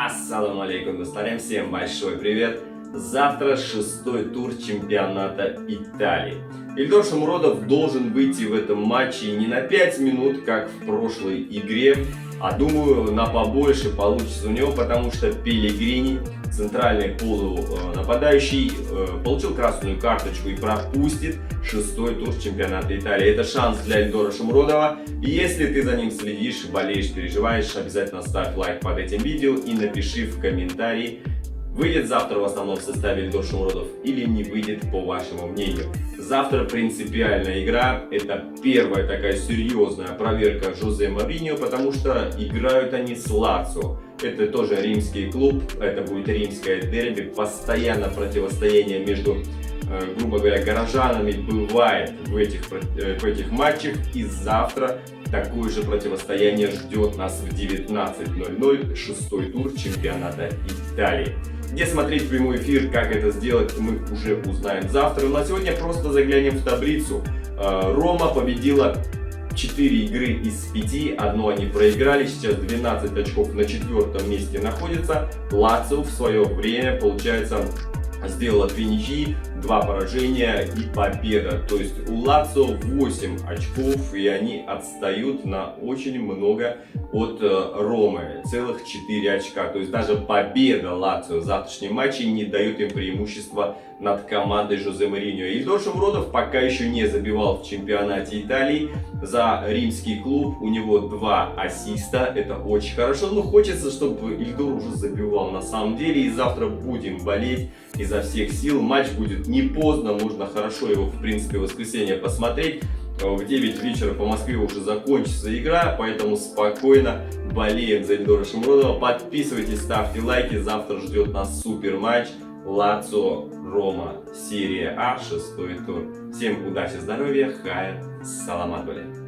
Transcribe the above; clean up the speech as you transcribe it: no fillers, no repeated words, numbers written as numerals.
Ассаламу алейкум, Достарем, всем большой привет! Завтра шестой тур чемпионата Италии. Ильдор Шамуродов должен выйти в этом матче не на 5 минут, как в прошлой игре, а думаю, на побольше получится у него, потому что Пеллегрини, центральный полунападающий, получил красную карточку и пропустит шестой тур чемпионата Италии. Это шанс для Ильдора Шамуродова. И если ты за ним следишь, болеешь, переживаешь, обязательно ставь лайк под этим видео и напиши в комментарии, выйдет завтра в основном составе Ильдор Шамуродов или не выйдет, по вашему мнению. Завтра принципиальная игра. Это первая такая серьезная проверка Жозе Мourinho, потому что играют они с Лацио. Это тоже римский клуб, это будет римское дерби, постоянно противостояние между, грубо говоря, горожанами бывает в этих матчах. И завтра такое же противостояние ждет нас в 19:00, шестой тур чемпионата Италии. Где смотреть прямой эфир, как это сделать, мы уже узнаем завтра. Но сегодня просто заглянем в таблицу. Рома победила 4 игры из 5, одну они проиграли, сейчас 12 очков на 4-м месте находится. Лацио в свое время, получается, сделала 2 ничьи, 2 поражения и победа. То есть у Лацио 8 очков, и они отстают на очень много от Ромы. Целых 4 очка. То есть даже победа Лацио в завтрашнем матче не дает им преимущества над командой Жозе Мourinho. Ильдор Шамуродов пока еще не забивал в чемпионате Италии за римский клуб. У него 2 ассиста. Это очень хорошо. Но хочется, чтобы Ильдор уже забивал на самом деле. И завтра будем болеть изо всех сил. Матч будет не поздно. Можно хорошо его, в принципе, в воскресенье посмотреть. В 9 вечера по Москве уже закончится игра, поэтому спокойно болеем за Ильдора Шамуродова. Подписывайтесь, ставьте лайки. Завтра ждет нас супер матч. Лацио, Рома, серия А, шестой тур. Всем удачи, здоровья, хайр, салам алейкум.